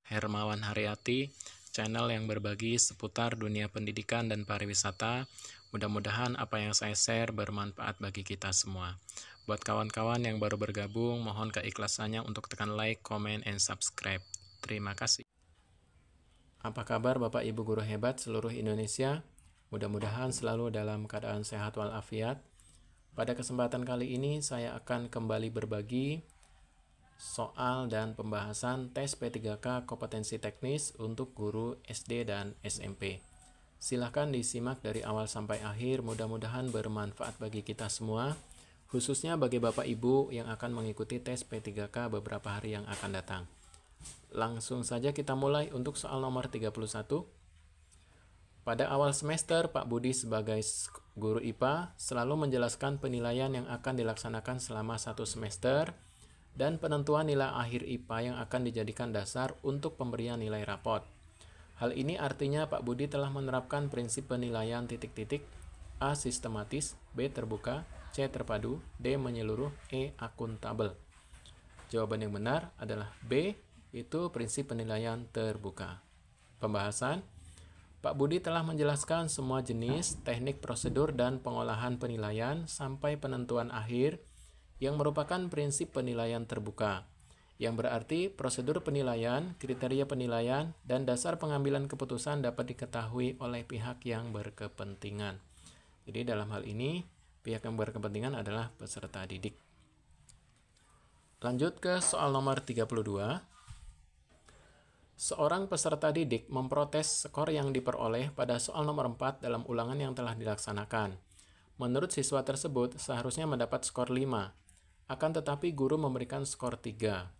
Hermawan Haryati, channel yang berbagi seputar dunia pendidikan dan pariwisata. Mudah-mudahan apa yang saya share bermanfaat bagi kita semua. Buat kawan-kawan yang baru bergabung, mohon keikhlasannya untuk tekan like, comment, and subscribe. Terima kasih. Apa kabar Bapak Ibu guru hebat seluruh Indonesia? Mudah-mudahan selalu dalam keadaan sehat walafiat. Pada kesempatan kali ini saya akan kembali berbagi soal dan pembahasan tes P3K kompetensi teknis untuk guru SD dan SMP. Silahkan disimak dari awal sampai akhir, mudah-mudahan bermanfaat bagi kita semua, khususnya bagi Bapak Ibu yang akan mengikuti tes P3K beberapa hari yang akan datang. Langsung saja kita mulai untuk soal nomor 31. Pada awal semester, Pak Budi sebagai guru IPA selalu menjelaskan penilaian yang akan dilaksanakan selama satu semester dan penentuan nilai akhir IPA yang akan dijadikan dasar untuk pemberian nilai rapot. Hal ini artinya Pak Budi telah menerapkan prinsip penilaian titik-titik A. Sistematis, B. Terbuka, C. Terpadu, D. Menyeluruh, E. Akuntabel. Jawaban yang benar adalah B, itu prinsip penilaian terbuka. Pembahasan, Pak Budi telah menjelaskan semua jenis, teknik, prosedur, dan pengolahan penilaian sampai penentuan akhir yang merupakan prinsip penilaian terbuka, yang berarti prosedur penilaian, kriteria penilaian, dan dasar pengambilan keputusan dapat diketahui oleh pihak yang berkepentingan. Jadi dalam hal ini, pihak yang berkepentingan adalah peserta didik. Lanjut ke soal nomor 32. Seorang peserta didik memprotes skor yang diperoleh pada soal nomor 4 dalam ulangan yang telah dilaksanakan. Menurut siswa tersebut, seharusnya mendapat skor 5. Akan tetapi guru memberikan skor 3.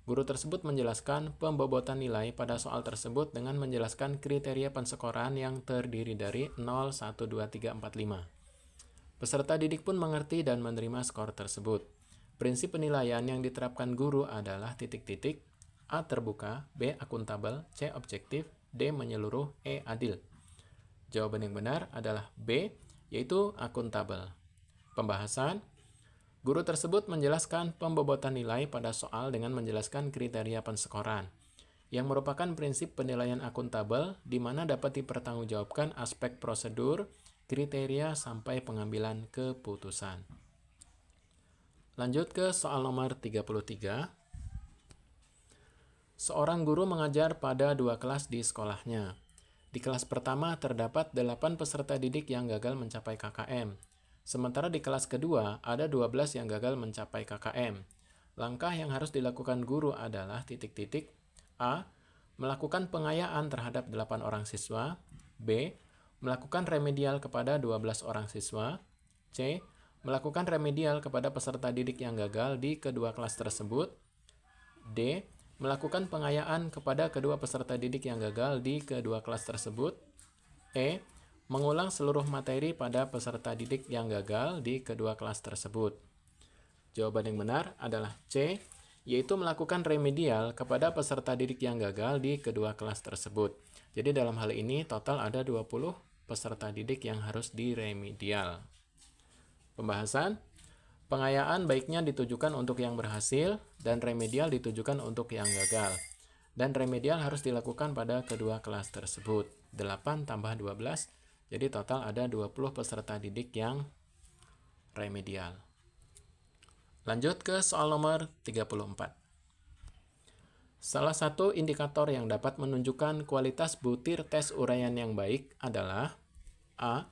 Guru tersebut menjelaskan pembobotan nilai pada soal tersebut dengan menjelaskan kriteria penskoran yang terdiri dari 0, 1, 2, 3, 4, 5. Peserta didik pun mengerti dan menerima skor tersebut. Prinsip penilaian yang diterapkan guru adalah titik-titik, A. Terbuka, B. Akuntabel, C. Objektif, D. Menyeluruh, E. Adil. Jawaban yang benar adalah B, yaitu akuntabel. Pembahasan, guru tersebut menjelaskan pembobotan nilai pada soal dengan menjelaskan kriteria penskoran, yang merupakan prinsip penilaian akuntabel di mana dapat dipertanggungjawabkan aspek prosedur, kriteria, sampai pengambilan keputusan. Lanjut ke soal nomor 33. Seorang guru mengajar pada 2 kelas di sekolahnya. Di kelas pertama terdapat 8 peserta didik yang gagal mencapai KKM. Sementara di kelas kedua, ada 12 yang gagal mencapai KKM. Langkah yang harus dilakukan guru adalah titik-titik A. Melakukan pengayaan terhadap 8 orang siswa. B. Melakukan remedial kepada 12 orang siswa. C. Melakukan remedial kepada peserta didik yang gagal di kedua kelas tersebut. D. Melakukan pengayaan kepada kedua peserta didik yang gagal di kedua kelas tersebut. E. Mengulang seluruh materi pada peserta didik yang gagal di kedua kelas tersebut. Jawaban yang benar adalah C, yaitu melakukan remedial kepada peserta didik yang gagal di kedua kelas tersebut. Jadi dalam hal ini total ada 20 peserta didik yang harus diremedial. Pembahasan, pengayaan baiknya ditujukan untuk yang berhasil dan remedial ditujukan untuk yang gagal. Dan remedial harus dilakukan pada kedua kelas tersebut. 8 tambah 12, jadi total ada 20 peserta didik yang remedial. Lanjut ke soal nomor 34. Salah satu indikator yang dapat menunjukkan kualitas butir tes uraian yang baik adalah A.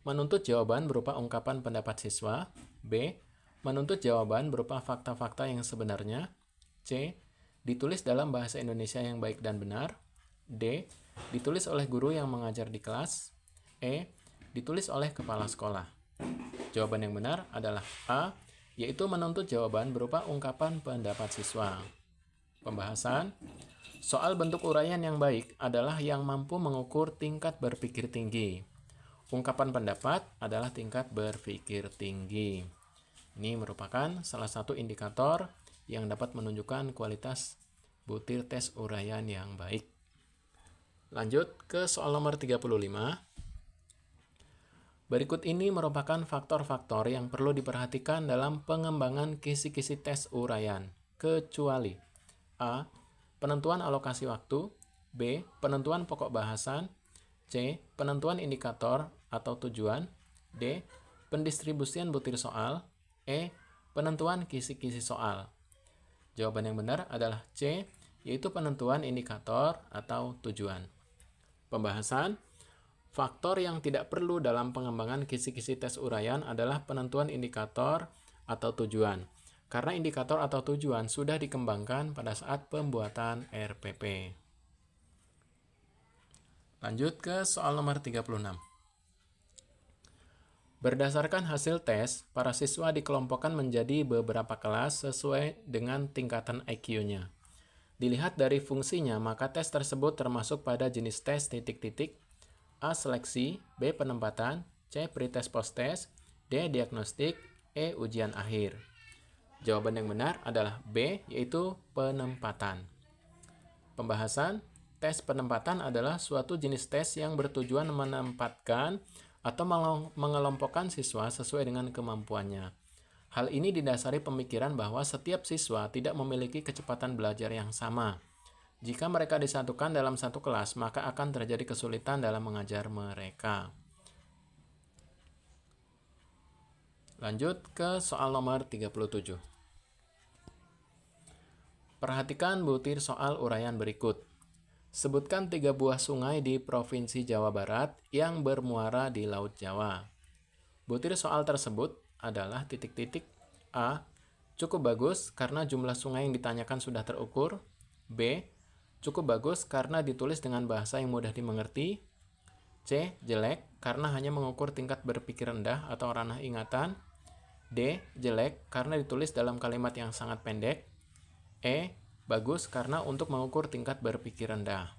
Menuntut jawaban berupa ungkapan pendapat siswa. B. Menuntut jawaban berupa fakta-fakta yang sebenarnya. C. Ditulis dalam bahasa Indonesia yang baik dan benar. D. Ditulis oleh guru yang mengajar di kelas. E. Ditulis oleh kepala sekolah. Jawaban yang benar adalah A, yaitu menuntut jawaban berupa ungkapan pendapat siswa. Pembahasan, soal bentuk uraian yang baik adalah yang mampu mengukur tingkat berpikir tinggi. Ungkapan pendapat adalah tingkat berpikir tinggi. Ini merupakan salah satu indikator yang dapat menunjukkan kualitas butir tes uraian yang baik. Lanjut ke soal nomor 35. Berikut ini merupakan faktor-faktor yang perlu diperhatikan dalam pengembangan kisi-kisi tes uraian, kecuali A. penentuan alokasi waktu, B. penentuan pokok bahasan, C. penentuan indikator atau tujuan, D. pendistribusian butir soal, E. penentuan kisi-kisi soal. Jawaban yang benar adalah C, yaitu penentuan indikator atau tujuan. Pembahasan, faktor yang tidak perlu dalam pengembangan kisi-kisi tes uraian adalah penentuan indikator atau tujuan, karena indikator atau tujuan sudah dikembangkan pada saat pembuatan RPP. Lanjut ke soal nomor 36. Berdasarkan hasil tes, para siswa dikelompokkan menjadi beberapa kelas sesuai dengan tingkatan IQ-nya. Dilihat dari fungsinya, maka tes tersebut termasuk pada jenis tes titik-titik, A. Seleksi, B. Penempatan, C. Pretest post-test, D. Diagnostik, E. Ujian akhir. Jawaban yang benar adalah B, yaitu penempatan. Pembahasan, tes penempatan adalah suatu jenis tes yang bertujuan menempatkan atau mengelompokkan siswa sesuai dengan kemampuannya. Hal ini didasari pemikiran bahwa setiap siswa tidak memiliki kecepatan belajar yang sama. Jika mereka disatukan dalam satu kelas, maka akan terjadi kesulitan dalam mengajar mereka. Lanjut ke soal nomor 37. Perhatikan butir soal uraian berikut. Sebutkan 3 buah sungai di Provinsi Jawa Barat yang bermuara di Laut Jawa. Butir soal tersebut adalah titik-titik. A. Cukup bagus karena jumlah sungai yang ditanyakan sudah terukur. B. Cukup bagus karena ditulis dengan bahasa yang mudah dimengerti. C. Jelek karena hanya mengukur tingkat berpikir rendah atau ranah ingatan. D. Jelek karena ditulis dalam kalimat yang sangat pendek. E. Bagus karena untuk mengukur tingkat berpikir rendah.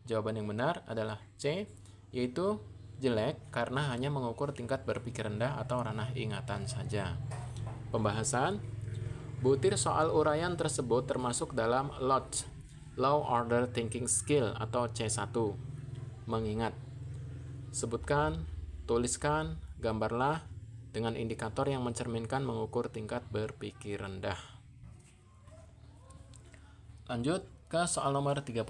Jawaban yang benar adalah C, yaitu jelek karena hanya mengukur tingkat berpikir rendah atau ranah ingatan saja. Pembahasan, butir soal uraian tersebut termasuk dalam LOTS, Low Order Thinking Skill atau C1. Mengingat, sebutkan, tuliskan, gambarlah dengan indikator yang mencerminkan mengukur tingkat berpikir rendah. Lanjut ke soal nomor 38.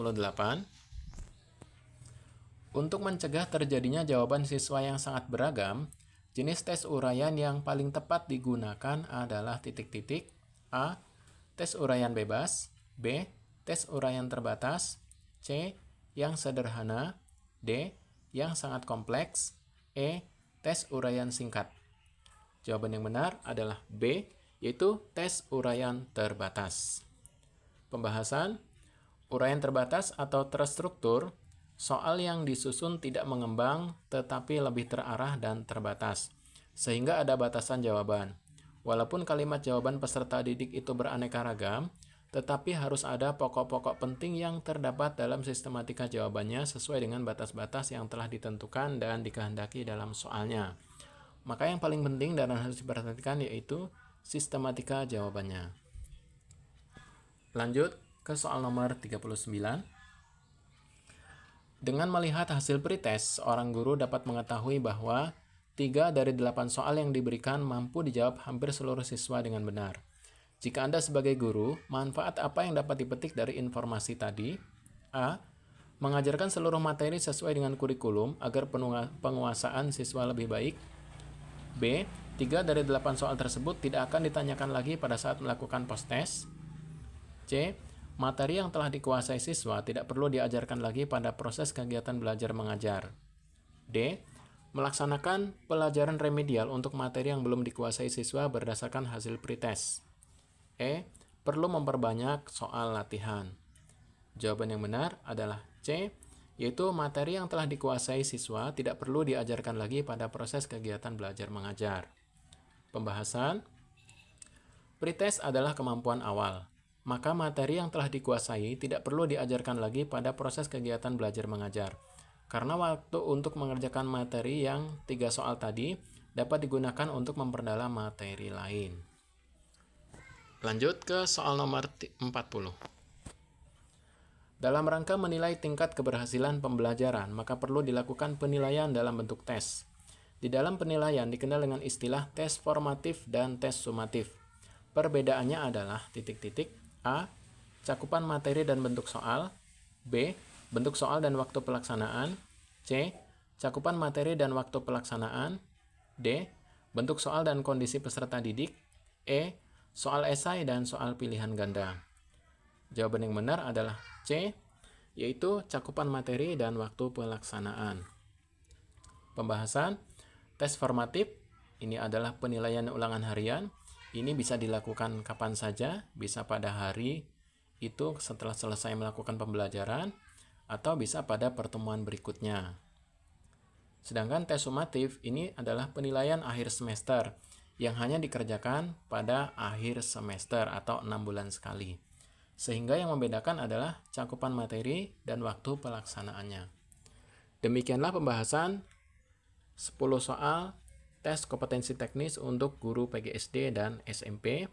Untuk mencegah terjadinya jawaban siswa yang sangat beragam, jenis tes uraian yang paling tepat digunakan adalah titik-titik. A. Tes uraian bebas. B. Tes uraian terbatas. C. Yang sederhana. D. Yang sangat kompleks. E. Tes uraian singkat. Jawaban yang benar adalah B, yaitu tes uraian terbatas. Pembahasan, uraian terbatas atau terstruktur, soal yang disusun tidak mengembang tetapi lebih terarah dan terbatas, sehingga ada batasan jawaban. Walaupun kalimat jawaban peserta didik itu beraneka ragam, tetapi harus ada pokok-pokok penting yang terdapat dalam sistematika jawabannya sesuai dengan batas-batas yang telah ditentukan dan dikehendaki dalam soalnya. Maka yang paling penting dan harus diperhatikan yaitu sistematika jawabannya. Lanjut ke soal nomor 39. Dengan melihat hasil pretest, seorang guru dapat mengetahui bahwa 3 dari 8 soal yang diberikan mampu dijawab hampir seluruh siswa dengan benar. Jika Anda sebagai guru, manfaat apa yang dapat dipetik dari informasi tadi? A. Mengajarkan seluruh materi sesuai dengan kurikulum agar penguasaan siswa lebih baik. B. 3 dari 8 soal tersebut tidak akan ditanyakan lagi pada saat melakukan post-test. C. Materi yang telah dikuasai siswa tidak perlu diajarkan lagi pada proses kegiatan belajar mengajar. D. Melaksanakan pelajaran remedial untuk materi yang belum dikuasai siswa berdasarkan hasil pretest. E. Perlu memperbanyak soal latihan. Jawaban yang benar adalah C, yaitu materi yang telah dikuasai siswa tidak perlu diajarkan lagi pada proses kegiatan belajar mengajar. Pembahasan, pretest adalah kemampuan awal. Maka materi yang telah dikuasai tidak perlu diajarkan lagi pada proses kegiatan belajar mengajar. Karena waktu untuk mengerjakan materi yang 3 soal tadi dapat digunakan untuk memperdalam materi lain. Lanjut ke soal nomor 40. Dalam rangka menilai tingkat keberhasilan pembelajaran, maka perlu dilakukan penilaian dalam bentuk tes. Di dalam penilaian dikenal dengan istilah tes formatif dan tes sumatif. Perbedaannya adalah titik-titik. A. cakupan materi dan bentuk soal. B. Bentuk soal dan waktu pelaksanaan. C. Cakupan materi dan waktu pelaksanaan. D. Bentuk soal dan kondisi peserta didik. E. Soal esai dan soal pilihan ganda. Jawaban yang benar adalah C, yaitu cakupan materi dan waktu pelaksanaan. Pembahasan tes formatif, ini adalah penilaian ulangan harian. Ini bisa dilakukan kapan saja, bisa pada hari itu setelah selesai melakukan pembelajaran, atau bisa pada pertemuan berikutnya. Sedangkan tes sumatif ini adalah penilaian akhir semester yang hanya dikerjakan pada akhir semester atau 6 bulan sekali. Sehingga yang membedakan adalah cakupan materi dan waktu pelaksanaannya. Demikianlah pembahasan 10 soal tes kompetensi teknis untuk guru PGSD dan SMP.